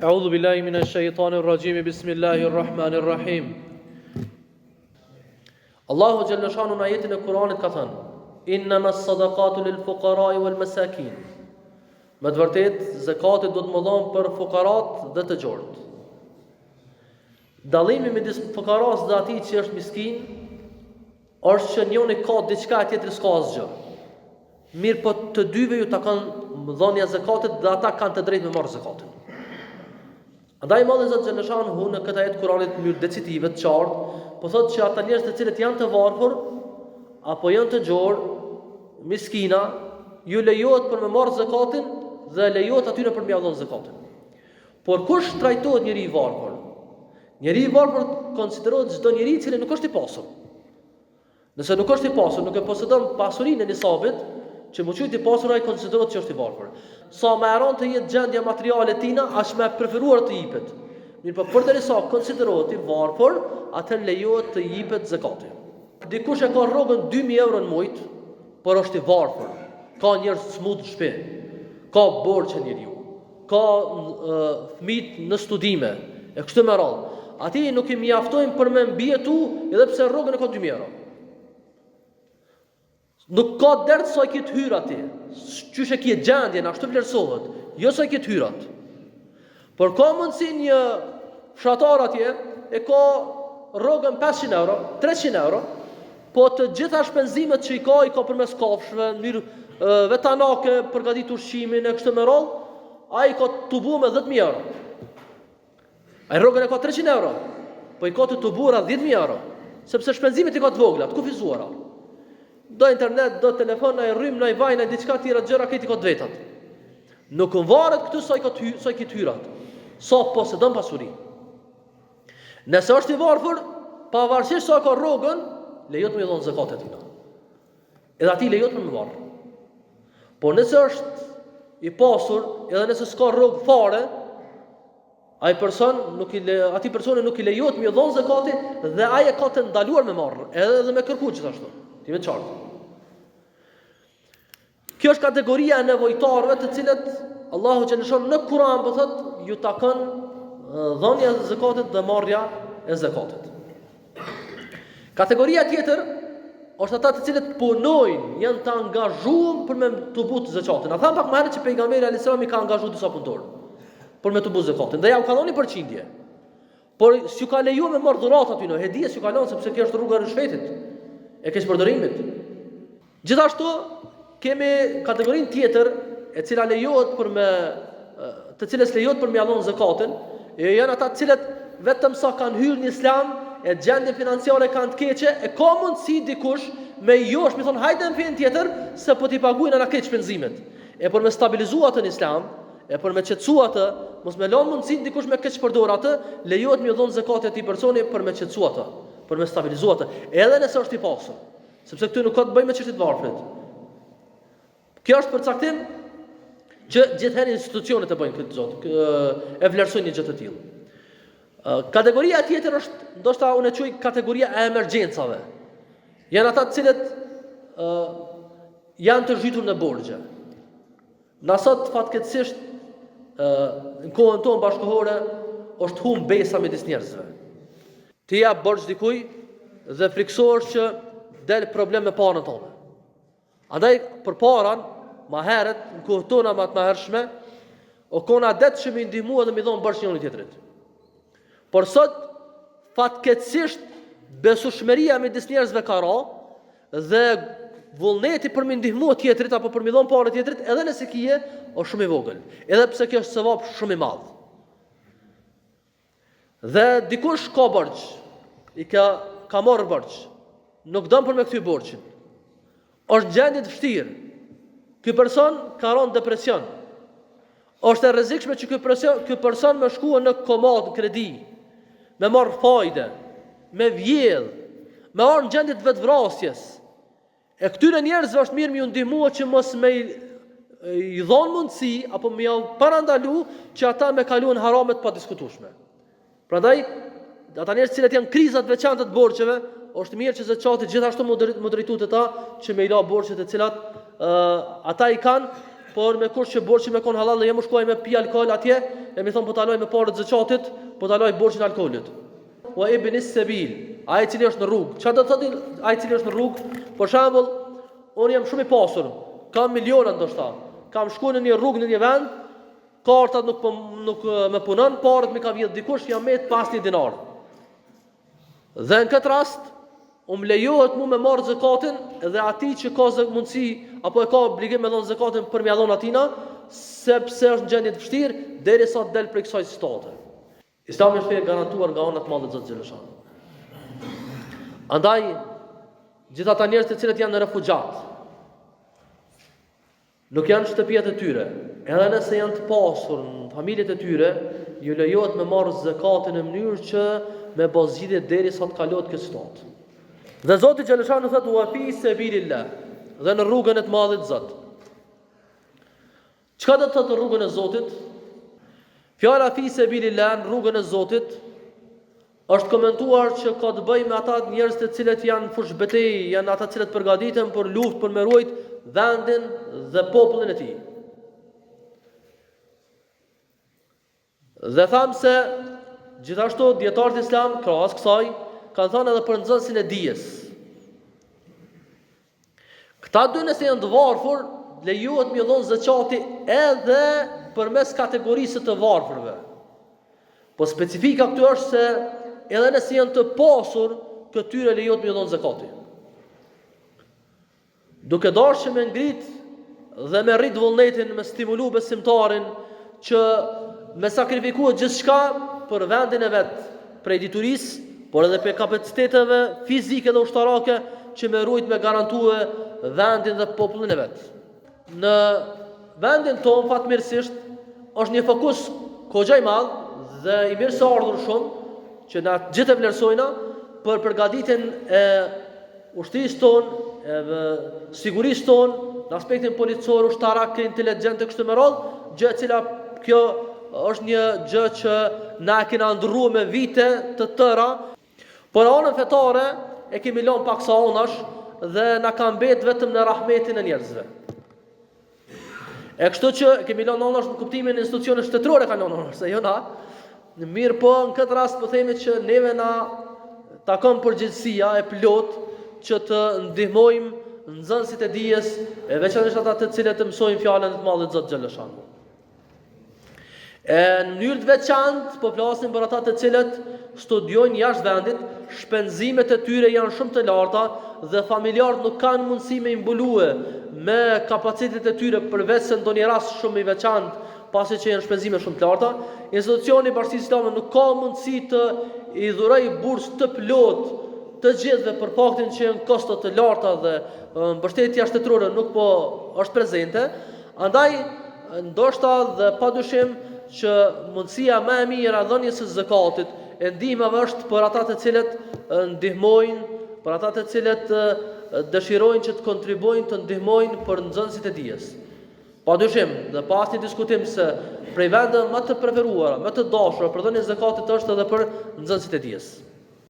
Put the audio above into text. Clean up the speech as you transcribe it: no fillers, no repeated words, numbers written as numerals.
A'udhu billahi minash shaitanir rajim. Bismillahir rahmanir rahim. Allahu xhalla shanu në ajetin e Kuranit ka thënë: "Innamas sadaqatu lil fuqara'i wal masakin." Me të vërtetë, zakatit do të më dhonë për fukarat dhe të gjort. Dallimi midis fukaras dhe atij që është miskin është që njëri ka diçka, tjetri s'ka asgjë. Mirë, po të dyve ju ta kanë dhënia zakatit dhe ata kanë të drejtë me marrë zakatin. Andaj Allahu Zot xhaleshanhu në këtë ajet Kuranit në mënyrë decisive të qartë, po thotë që ata njerëz të cilët janë të varfër apo janë të gjorë, miskina, ju lejohet për me marrë zakatin dhe lejohet atyre për me ia dhënë zakatin. Por kush trajtohet njëri i varfër? Njëri i varfër konsiderohet çdo njeri i cili nuk është i pasur. Nëse nuk është i pasur, nuk e posedon pasurinë e nisabit, që më qujt i pasur ai konsiderohet që është i varfër. Sa më e rëndë të jetë gjendja materiale tina, aq më e preferuar të jipet. Mirë, po përderisa konsiderohet i varfër, atëherë lejohet të jipet zakati. Dikush e ka rrogën 2000 euro në muj, por është i varfër. Ka njerëz smut në shtëpi, ka borxhe njeriu, ka fëmijë në studime, e kështu me radhë. Ati nuk i mjaftojnë për me mbietu, edhe pse rrogën e ka 2000 euro. Nuk ka dert sa i këtë hyr ati. Qysh e kje gjendjen, ashtu vlerësohet. Jo sa i këtë hyrat. Por ka mundësi një fshatar atje e ka rrogën 500 euro, 300 euro, po të gjitha shpenzimet që i ka përmes kafshëve, në mënyrë vetanake, përgatit ushqimin e kështu me radhë, ai ka tubu me 10.000 euro. Ai rrogën e ka 300 euro, po i ka të tubura 10.000 euro, sepse shpenzimet i ka të vogla, të kufizuara. Do internet, do telefon, na i rrym, na i vaj, na i diçka tjera gjëra, këti ka të vetat. Nuk varet këtu sa i këtë hyrat, sa posedon pasuri. Nëse është i varfër, pavarësisht sa ka rrogën, lejohet me dhënë zakat atina. Edhe atij lejohet me marr. Por nëse është i pasur, edhe nëse s'ka rrogë fare, atij personi nuk i lejohet me dhënë zakati dhe ai e ka të ndaluar me marr, edhe me kërku gjithashtu. Ti me qartë. Kjo është kategoria e nevojtarëve të cilët Allahu xhaleshon në Kur'an po thotë ju takon dhënia e zakatit dhe marrja e zakatit. Kategoria tjetër është ata të cilët punojnë, janë të angazhuar për me të but zakatin. A tham pak më herët që pejgamberi alayhis salam i ka angazhuar disa punëtorë për me të but zakatin. Dhe ja u ka dhënë përqindje. Por s'ju ka lejuar me marr dhuratë aty në hedhje, s'ju ka lënë sepse kjo është rruga e rishfetit, e keq përdorimit. Gjithashtu kemi kategorinë tjetër e cila lejohet për me të cilës lejohet për me dhënë zakatin, janë ata të cilët vetëm sa kanë hyrë në Islam, e gjendje financiare kanë të keqe, e ka mundësi dikush me josh, më thon hajde në fen tjetër se po t'i paguajnë ana keq shpenzimet. E për me stabilizuar atë në Islam, e për me qetësuar atë, mos me lënë mundësi dikush me keq përdor atë, lejohet me dhënë zakatin atij personi për me qetësuar atë, për me stabilizuar atë, edhe nëse është i pasur, sepse këtu nuk ka të bëjë me çështjet varfrit. Kjo është përcaktim që gjithherë institucionet e bëjnë këtë zot, e vlerësojnë një gjë të tillë. Kategoria tjetër është, ndoshta unë e quaj kategoria e emergjencave. Janë ata të cilët janë të zhytur në borxhe. Na sot fatkeqësisht në kohën tonë bashkëkohore është humb besa midis njerëzve. Ti jap borxh dikujt dhe friksohesh që del problem me parën tonë. Andaj për paran, ma herët, në kohë tona ma të ma hershme, o kona detë që mi ndihmua dhe mi dhonë bërsh njëri tjetrit. Por sot, fatkeqësisht, besueshmëria midis njerëzve ka ra, dhe vullneti për mi ndihmua tjetrit, apo për mi dhonë parën tjetrit, edhe nëse kije, o shumë i vogël. Edhe pse kjo është sevap shumë i madh. Dhe dikush ka borxh, i ka marrë borxh, nuk dëmë për me këty borxhin. Është gjendje të vështirë. Ky person ka rënë depresion. Është e rrezikshme që ky person më shkuën në komod, në kredi, me marr fajde, me vjedh, me orë në gjendje të vetvrasjes. E këtyre njerëzve është mirë me u ndihmua që mos me i dhonë mundësi apo me u parandalu që ata me kaluan haramet pa diskutueshme. Prandaj ata njerëz që janë krizat veçanta të borxheve, është mirë që zakati gjithashtu më drejtohet ata që me i la borxhet e cilat ata i kanë, por me kush që borxhi me kon halal dhe jam shkuaj me pi alkool atje, e mi thonë po taloj me parët zakatit, po taloj borxhin e alkoolit. Wa ibn as-sabil, ai cili është në rrugë. Çfarë do të thotë ai cili është në rrugë? Për shembull, unë jam shumë i pasur, kam miliona ndoshta. Kam shkuar në një rrugë në një vend, kartat nuk më punon, parët më ka vjedh dikush, jam me pas një dinar. Dhe në këtë rast, më lejohet mu me marrë zakatin dhe ati që ka mundësi apo e ka obligim me dhënë zakatin për mja dhënë atina, sepse është në gjendje të vështirë, derisa të del prej kësaj situate. Islami është fe garantuar nga ana e madhe të Zotit xhaleshan. Andaj, gjithë ata njerëz të cilët janë në refugjat, nuk janë në shtëpiat e tyre, edhe nëse janë të pasur në familjet e tyre, ju lejohet me marrë zakatin në mënyrë që me bazgjidhje derisa të kalohet kjo situatë. Dhe Zoti xhaleshan thotë wa fi sabilillah, dhe në rrugën e të madhit Zot. Çka do të thotë rrugën e Zotit? Fjala fi sabilillah, në rrugën e Zotit, është komentuar që ka të bëjë me ata njerëz të cilët janë fush betejë, janë ata të cilët përgatiten për luftë për me ruajt vendin dhe popullin e tij. Dhe thamë se gjithashtu dietarët islam krahas kësaj kanë thënë edhe për nxënësin e dijes. Këta dy nëse janë të varfër, lejohet me dhënë zakati edhe përmes kategorisë të varfërve. Po specifika këtu është se edhe nëse janë të pasur, këtyre lejohet me dhënë zakati. Duke dashur me ngrit dhe me rrit vullnetin, me stimulu besimtarin që me sakrifikuar gjithçka për vendin e vet, prej diturisë, por edhe për kapaciteteve fizike dhe ushtarake që me rujt me garantue vendin dhe popullin e vet. Në vendin tonë fatmirësisht është një fokus kogja i madh dhe i mirë se ardhur shumë që na gjithë e vlerësojna për përgatitjen e ushtrisë tonë, e sigurisë tonë, në aspektin policor, ushtarak, inteligjent kështu me radhë, gjë e cila kjo është një gjë që na e kena ndrruar me vite të tëra, por anën fetare e kemi lënë paksa onash dhe na ka mbet vetëm në rahmetin e njerëzve. E kështu që kemi lënë onash në kuptimin e institucioneve shtetërore kanë lënë onash, se jo na. Mirë po, në këtë rast po themi që neve na takon përgjegjësia e plot që të ndihmojmë nxënësit e dijes, e veçanërisht ata të cilët mësojnë fjalën e të madhit Zot xhaleshan. Në mënyrë të veçantë po flasim për ata të cilët studiojnë jashtë vendit, shpenzimet e tyre janë shumë të larta dhe familjarët nuk kanë mundësi me imbulue me kapacitetet e tyre përveç se ndonjë rast shumë i veçantë, pasi që janë shpenzime shumë të larta. Institucioni i Bashkisë Islame nuk ka mundësi të i dhurojë bursë të plot të gjithëve për faktin që janë kosto të larta dhe mbështetja shtetërore nuk po është prezente. Andaj ndoshta dhe padyshim që mundësia më e mirë e dhënies së zakatit e ndihmave është për ata të cilët ndihmojnë, për ata të cilët dëshirojnë që të kontribuojnë të ndihmojnë për nxënësit e dijes. Padyshim, dhe pas një diskutim se prej vendeve më të preferuara, më të dashura për dhënien e zakatit është edhe për nxënësit e dijes.